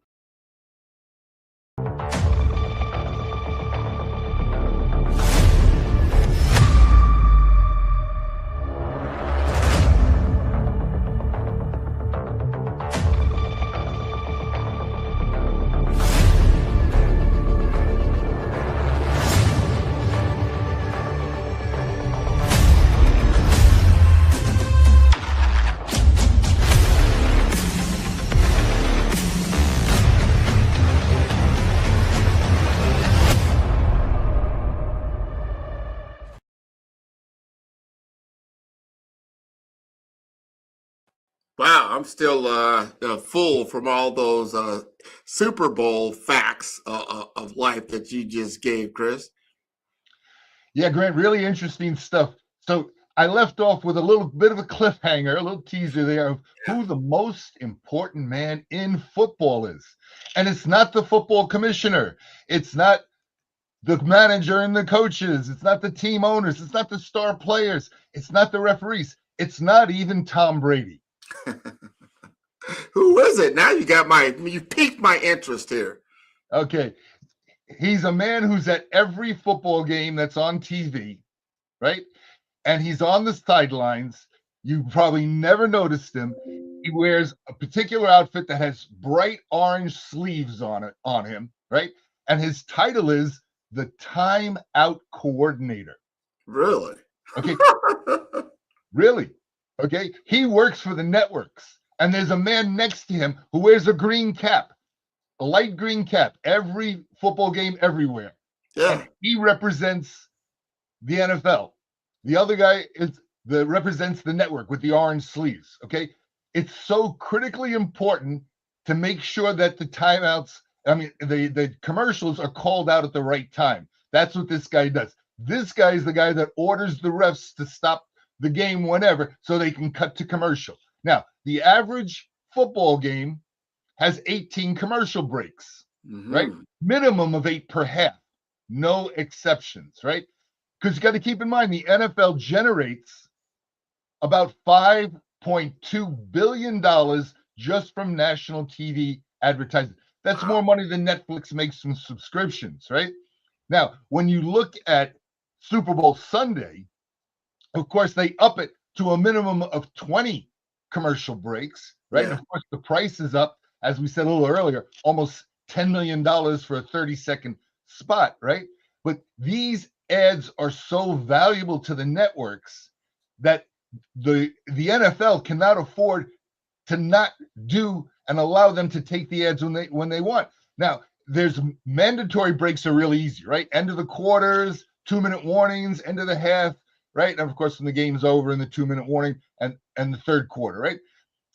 Wow, I'm still full from all those Super Bowl facts of life that you just gave, Chris. Yeah, Grant, really interesting stuff. So I left off with a little bit of a cliffhanger, a little teaser there of who the most important man in football is. And it's not the football commissioner. It's not the manager and the coaches. It's not the team owners. It's not the star players. It's not the referees. It's not even Tom Brady. Who is it? Now you piqued my interest here. Okay. He's a man who's at every football game that's on TV, right? And he's on the sidelines. You probably never noticed him. He wears a particular outfit that has bright orange sleeves on him, right? And his title is the timeout coordinator. Really? Okay. Really? Okay. He works for the networks. And there's a man next to him who wears a green cap, a light green cap, every football game everywhere. Yeah. And he represents the NFL. The other guy represents the network with the orange sleeves. Okay. It's so critically important to make sure that the timeouts, the commercials are called out at the right time. That's what this guy does. This guy is the guy that orders the refs to stop the game whenever so they can cut to commercial. Now, the average football game has 18 commercial breaks, right? Minimum of 8 per half. No exceptions, right? Because you got to keep in mind the NFL generates about $5.2 billion just from national TV advertising. That's more money than Netflix makes from subscriptions, right? Now, when you look at Super Bowl Sunday, of course, they up it to a minimum of 20 commercial breaks, right? Yeah. And of course, the price is up, as we said a little earlier, almost $10 million for a 30-second spot, right? But these ads are so valuable to the networks that the NFL cannot afford to not do and allow them to take the ads when they want. Now, there's mandatory breaks are really easy, right? End of the quarters, 2-minute warnings, end of the half, right? And of course, when the game's over in the 2-minute warning and the third quarter, right?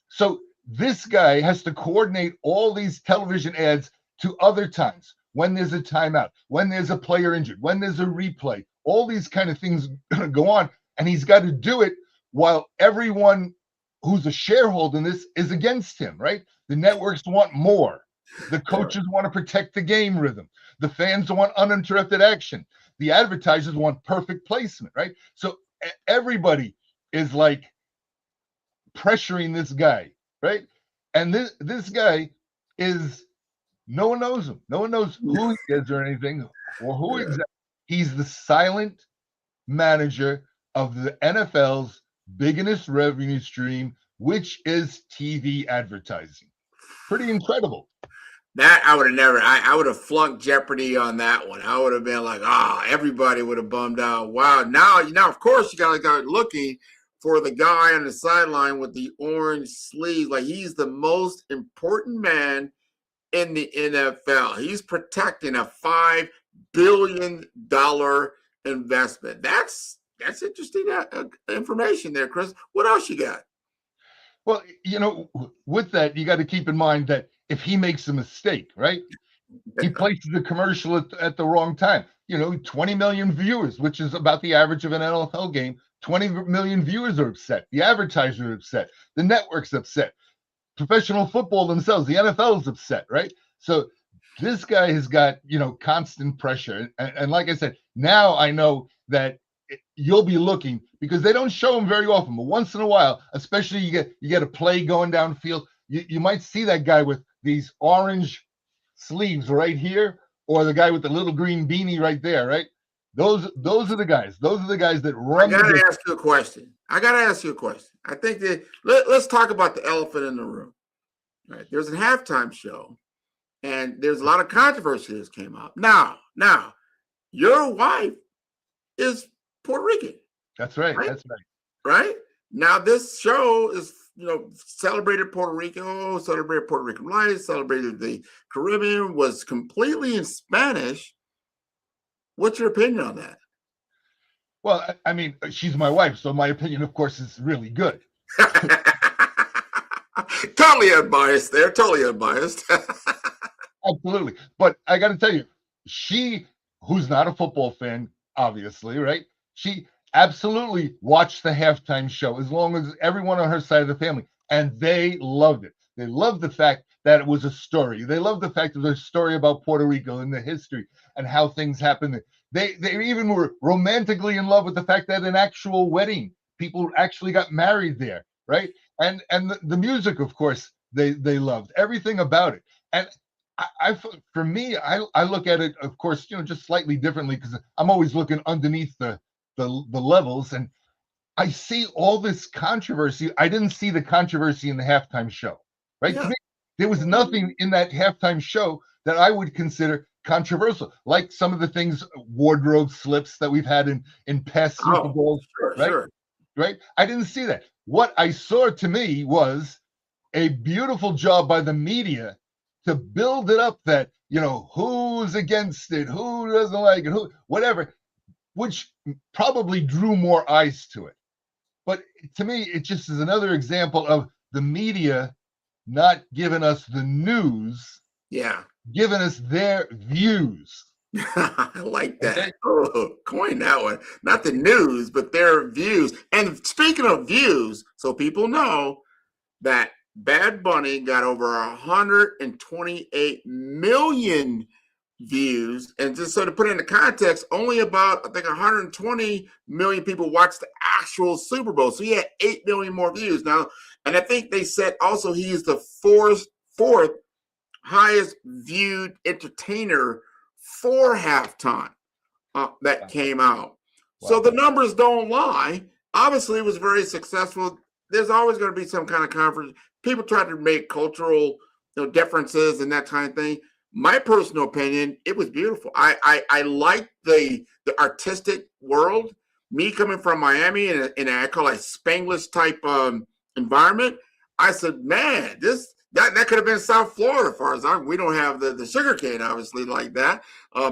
So this guy has to coordinate all these television ads to other times, when there's a timeout, when there's a player injured, when there's a replay, all these kind of things go on. And he's got to do it while everyone who's a shareholder in this is against him, right? The networks want more. The coaches want to protect the game rhythm. The fans want uninterrupted action. The advertisers want perfect placement, right? So everybody is like pressuring this guy, right? And this guy is, no one knows him. No one knows who he is or anything, or who exactly. He's the silent manager of the NFL's biggest revenue stream, which is TV advertising. Pretty incredible. That I would have never, I would have flunked Jeopardy on that one. I would have been like, everybody would have bummed out. Wow. Now, of course, you got to go looking for the guy on the sideline with the orange sleeves. Like, he's the most important man in the NFL. He's protecting a $5 billion investment. That's interesting information there, Chris. What else you got? Well, with that, you got to keep in mind that if he makes a mistake, right? He places a commercial at the wrong time. 20 million viewers, which is about the average of an NFL game. 20 million viewers are upset. The advertisers are upset. The network's upset. Professional football themselves, the NFL is upset, right? So this guy has got, constant pressure. And like I said, now I know that you'll be looking, because they don't show him very often, but once in a while, especially you get a play going downfield, you might see that guy with these orange sleeves right here, or the guy with the little green beanie right there, right? Those are the guys. Those are the guys that run. I gotta ask you a question. I think that let's talk about the elephant in the room. Right? There's a halftime show, and there's a lot of controversy that came up. Now, your wife is Puerto Rican. That's right. Right? That's right. Right? Now, this show is, celebrated Puerto Rico, celebrated Puerto Rican life, celebrated the Caribbean, was completely in Spanish. What's your opinion on that? Well, I mean, she's my wife, so my opinion, of course, is really good. Totally unbiased there. Totally unbiased. Absolutely. But I got to tell you, she, who's not a football fan, obviously, right? She absolutely watched the halftime show, as long as everyone on her side of the family, and they loved it. They loved the fact that it was a story. They loved the fact that there's a story about Puerto Rico and the history and how things happened. They even were romantically in love with the fact that an actual wedding, people actually got married there, right? And the music, of course, they loved everything about it. And for me, I look at it, of course, just slightly differently, because I'm always looking underneath the levels, and I see all this controversy. I didn't see the controversy in the halftime show, right? Yeah. To me, there was nothing in that halftime show that I would consider controversial, like some of the things, wardrobe slips that we've had in past Super Bowls, Sure. right? I didn't see that. What I saw, to me, was a beautiful job by the media to build it up that, who's against it, who doesn't like it, who, whatever, which probably drew more eyes to it. But to me, it just is another example of the media not giving us the news, Yeah. giving us their views. I like that. Okay. Oh, coin that one. Not the news, but their views. And speaking of views, so people know that Bad Bunny got over 128 million views. And just so to put it into context, only about, I think, 120 million people watched the actual Super Bowl. So he had 8 million more views. Now, and I think they said also he is the fourth highest viewed entertainer for halftime that came out. Wow. So the numbers don't lie. Obviously, it was very successful. There's always going to be some kind of conference. People try to make cultural differences and that kind of thing. My personal opinion, it was beautiful. I like the artistic world. Me coming from Miami in I call it Spanglish type environment, I said, man, that could have been South Florida as far as we don't have the sugar cane, obviously, like that.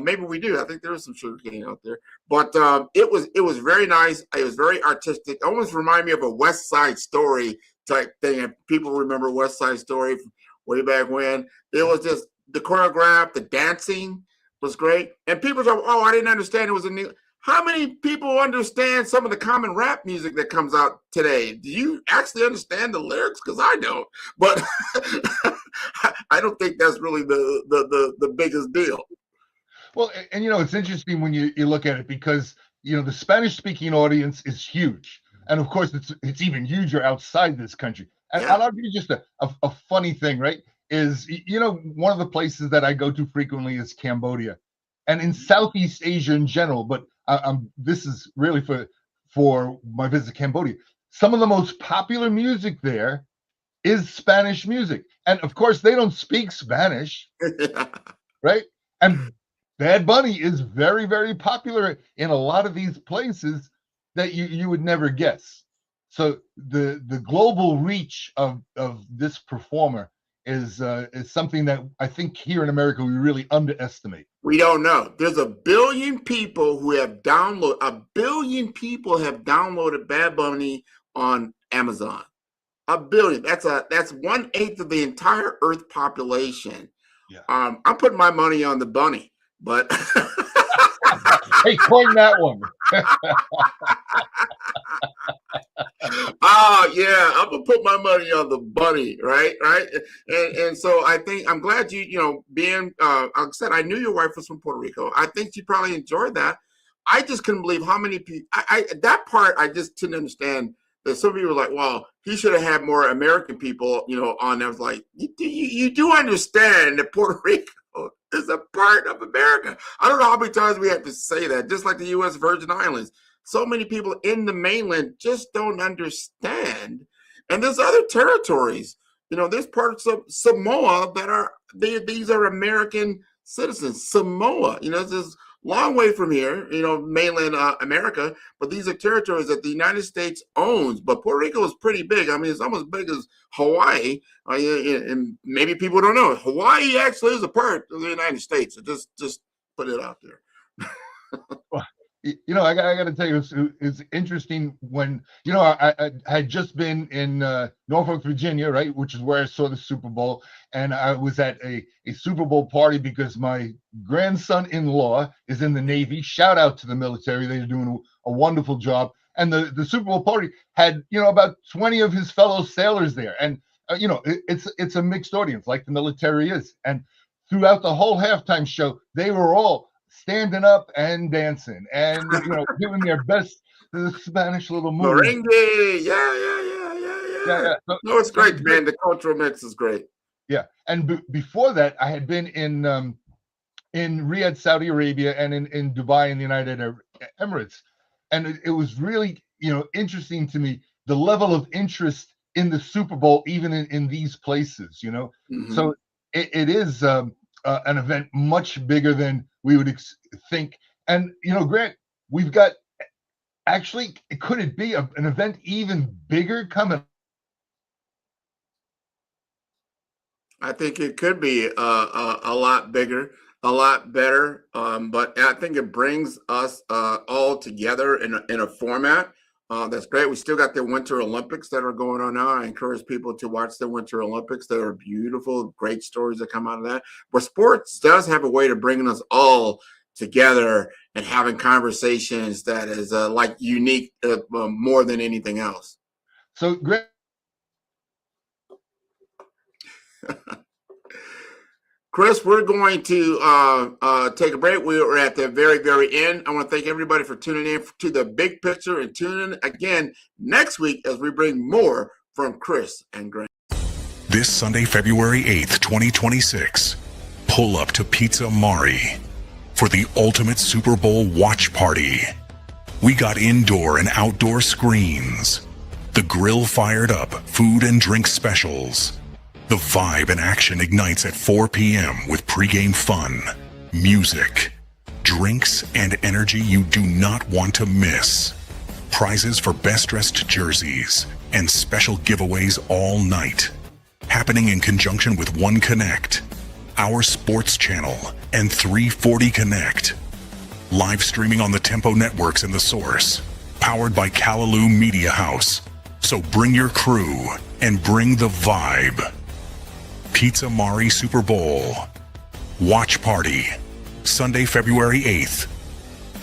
Maybe we do. I think there is some sugar cane out there. But it was very nice. It was very artistic. Almost reminded me of a West Side Story type thing. And people remember West Side Story from way back when. It was just the choreograph, the dancing was great. And people say, oh, I didn't understand it was a new. How many people understand some of the common rap music that comes out today? Do you actually understand the lyrics? Because I don't. But I don't think that's really the biggest deal. Well, and it's interesting when you look at it, because the Spanish-speaking audience is huge, and of course it's even huger outside this country. And Yeah. I'll give you just a funny thing, right? Is one of the places that I go to frequently is Cambodia, and in Southeast Asia in general. But this is really for my visit to Cambodia. Some of the most popular music there is Spanish music, and of course they don't speak Spanish, right? And Bad Bunny is very, very popular in a lot of these places that you would never guess. So the global reach of this performer is something that I think here in America we really underestimate. We don't know. There's 1 billion people who have downloaded. 1 billion people have downloaded Bad Bunny on Amazon. 1 billion. That's 1/8 of the entire Earth population. Yeah. I'm putting my money on the bunny, but Hey, coin that one. yeah, I'm gonna put my money on the bunny, right? And so I think I'm glad being like I said, I knew your wife was from Puerto Rico. I think she probably enjoyed that. I just couldn't believe how many people. That part I just didn't understand. That some people were like, well, he should have had more American people, on there. I was like, you do understand that Puerto Rico is a part of America. I don't know how many times we have to say that, just like the U.S. Virgin Islands. So many people in the mainland just don't understand. And there's other territories. There's parts of Samoa that these are American citizens. Samoa, it's this long way from here, mainland America, but these are territories that the United States owns. But Puerto Rico is pretty big. I mean, it's almost as big as Hawaii. And maybe people don't know. Hawaii actually is a part of the United States. So just put it out there. I got to tell you, it's interesting when, I had just been in Norfolk, Virginia, right, which is where I saw the Super Bowl. And I was at a Super Bowl party because my grandson-in-law is in the Navy. Shout out to the military. They're doing a wonderful job. And the Super Bowl party had, about 20 of his fellow sailors there. And, it's a mixed audience like the military is. And throughout the whole halftime show, they were all standing up and dancing and doing their best Spanish little moves. Merengue, yeah. No, it's great, man. The cultural mix is great. Yeah, and before that, I had been in Riyadh, Saudi Arabia, and in Dubai, in the United Arab Emirates, and it was really interesting to me the level of interest in the Super Bowl, even in these places. Mm-hmm. So it is an event much bigger than we would think. And, Grant, we've got actually, could it be an event even bigger coming? I think it could be a lot bigger, a lot better. But I think it brings us all together in a format that's great. We still got the Winter Olympics that are going on now. I encourage people to watch the Winter Olympics. They are beautiful, great stories that come out of that. But sports does have a way of bringing us all together and having conversations that is unique more than anything else. So, Grant. Chris, we're going to take a break. We're at the very, very end. I want to thank everybody for tuning in to The Big Picture and tune in again next week as we bring more from Chris and Grant. This Sunday, February 8th, 2026, pull up to Pizza Mari for the ultimate Super Bowl watch party. We got indoor and outdoor screens, the grill fired up, food and drink specials. The vibe and action ignites at 4 p.m. with pregame fun, music, drinks, and energy you do not want to miss. Prizes for best dressed jerseys and special giveaways all night. Happening in conjunction with One Connect, our sports channel, and 340 Connect. Live streaming on the Tempo Networks and The Source. Powered by Callaloo Media House. So bring your crew and bring the vibe. Pizza Mari Super Bowl Watch Party, Sunday, February 8th.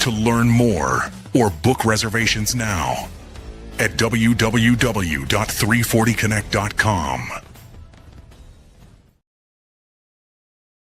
To learn more or book reservations now at www.340connect.com.